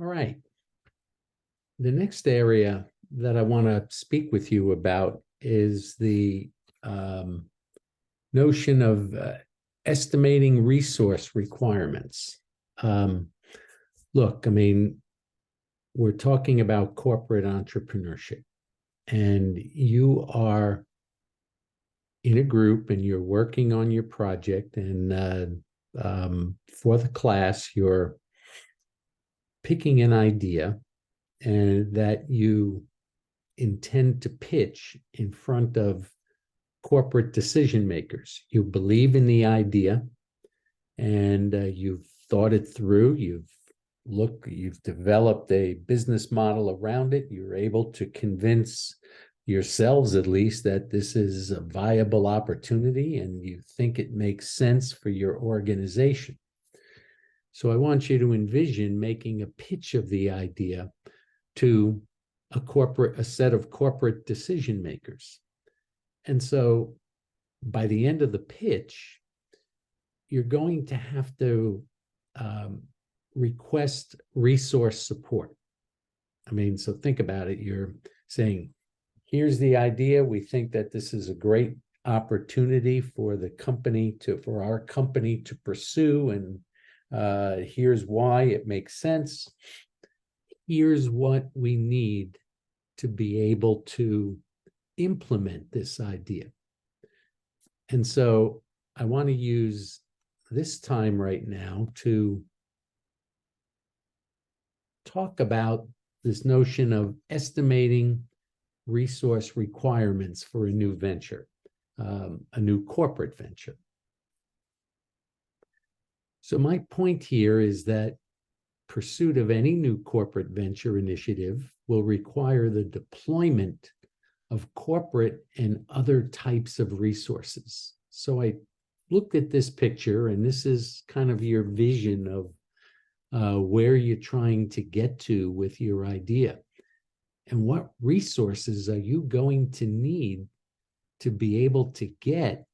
All right. The next area that I want to speak with you about is the notion of estimating resource requirements. Look, I mean, we're talking about corporate entrepreneurship, and you are in a group and you're working on your project, and for the class, you're picking an idea and that you intend to pitch in front of corporate decision makers. You believe in the idea, and you've thought it through. You've developed a business model around it. You're able to convince yourselves, at least, that this is a viable opportunity and you think it makes sense for your organization. So I want you to envision making a pitch of the idea to a set of corporate decision makers. And so by the end of the pitch, you're going to have to request resource support. I mean, so think about it. You're saying, here's the idea. We think that this is a great opportunity for our company to pursue, and here's why it makes sense. Here's what we need to be able to implement this idea. And so I want to use this time right now to talk about this notion of estimating resource requirements for a new venture, a new corporate venture. So my point here is that pursuit of any new corporate venture initiative will require the deployment of corporate and other types of resources. So I looked at this picture, and this is kind of your vision of where you're trying to get to with your idea. And what resources are you going to need to be able to get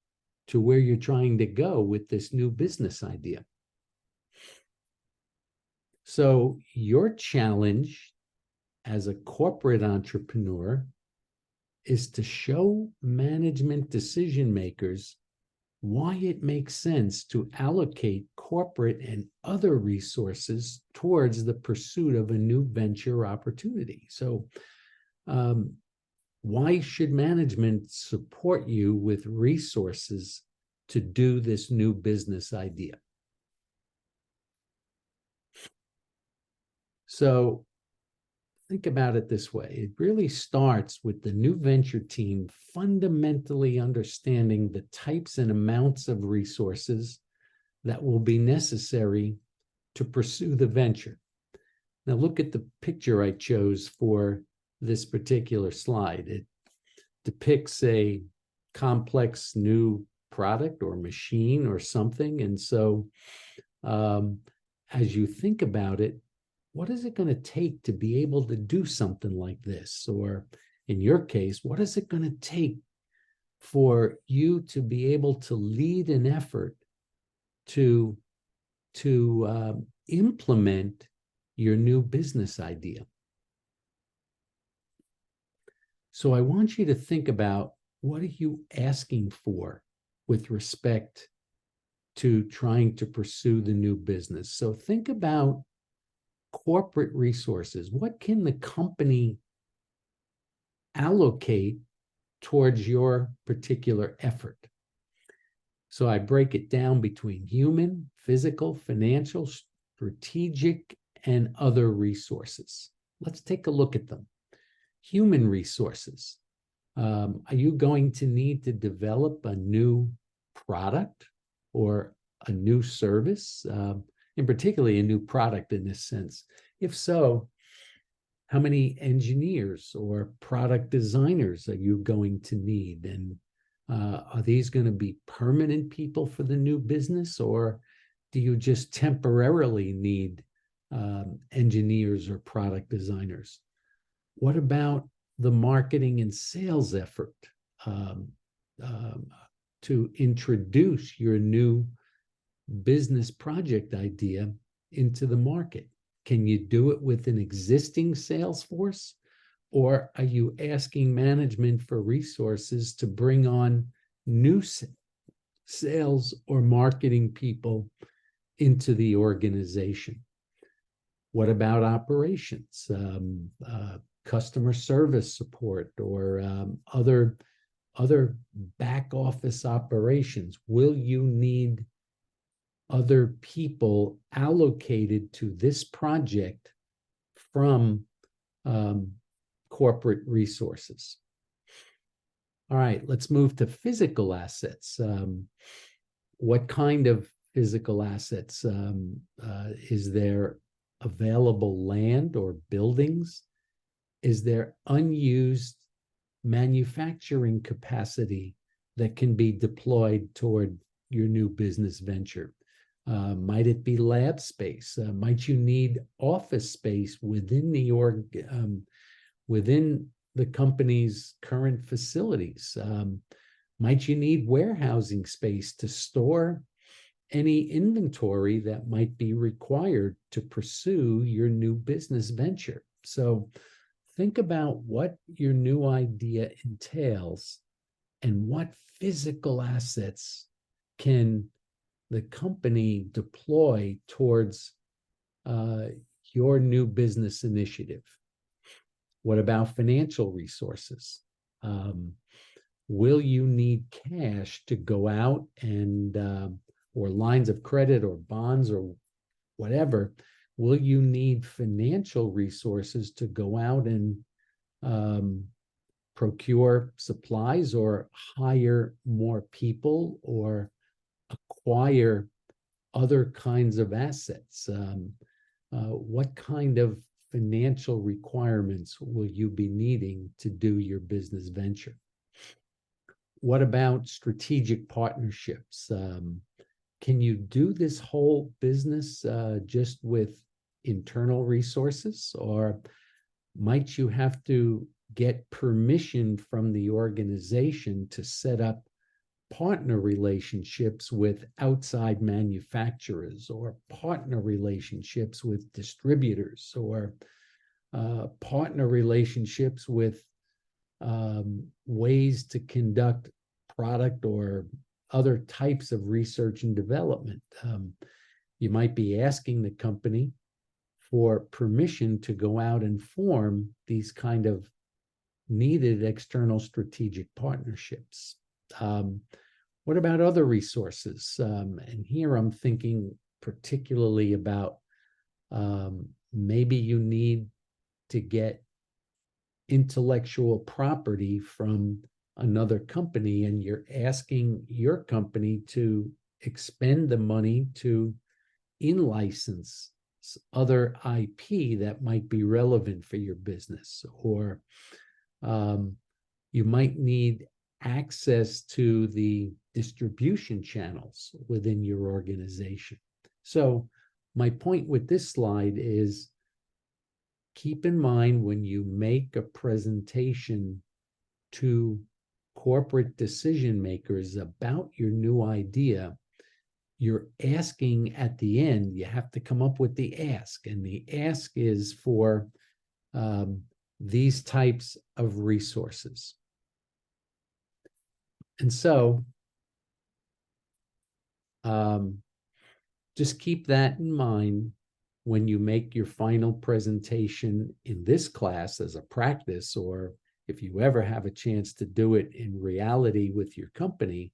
to where you're trying to go with this new business idea? So your challenge as a corporate entrepreneur is to show management decision makers why it makes sense to allocate corporate and other resources towards the pursuit of a new venture opportunity. So why should management support you with resources to do this new business idea? So think about it this way. It really starts with the new venture team fundamentally understanding the types and amounts of resources that will be necessary to pursue the venture. Now look at the picture I chose for this particular slide. It depicts a complex new product or machine or something. And so as you think about it, what is it going to take to be able to do something like this? Or in your case, what is it going to take for you to be able to lead an effort to implement your new business idea? So I want you to think about, what are you asking for with respect to trying to pursue the new business? So think about corporate resources. What can the company allocate towards your particular effort? So I break it down between human, physical, financial, strategic, and other resources. Let's take a look at them. Human resources. Are you going to need to develop a new product or a new service? And particularly a new product in this sense? If so, how many engineers or product designers are you going to need? And are these going to be permanent people for the new business, or do you just temporarily need engineers or product designers? What about the marketing and sales effort to introduce your new business project idea into the market? Can you do it with an existing sales force? Or are you asking management for resources to bring on new sales or marketing people into the organization? What about operations, customer service support, or other back office operations? Will you need other people allocated to this project from corporate resources? All right, let's move to physical assets. What kind of physical assets? Is there available land or buildings? Is there unused manufacturing capacity that can be deployed toward your new business venture? Might it be lab space? Might you need office space within within the company's current facilities? Might you need warehousing space to store any inventory that might be required to pursue your new business venture? So think about what your new idea entails and what physical assets can the company deploy towards your new business initiative. What about financial resources? Will you need cash to go out and, or lines of credit or bonds or whatever? Will you need financial resources to go out and procure supplies or hire more people or acquire other kinds of assets? What kind of financial requirements will you be needing to do your business venture? What about strategic partnerships? Can you do this whole business just with internal resources, or might you have to get permission from the organization to set up partner relationships with outside manufacturers, or partner relationships with distributors, or partner relationships with ways to conduct product or other types of research and development? You might be asking the company for permission to go out and form these kind of needed external strategic partnerships. What about other resources? And here I'm thinking particularly about maybe you need to get intellectual property from another company, and you're asking your company to expend the money to in-license other IP that might be relevant for your business. Or you might need access to the distribution channels within your organization. So my point with this slide is, keep in mind when you make a presentation to corporate decision makers about your new idea, you're asking at the end, you have to come up with the ask. And the ask is for these types of resources. And so just keep that in mind when you make your final presentation in this class as a practice, or if you ever have a chance to do it in reality with your company,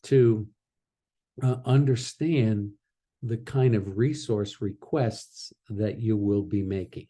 to understand the kind of resource requests that you will be making.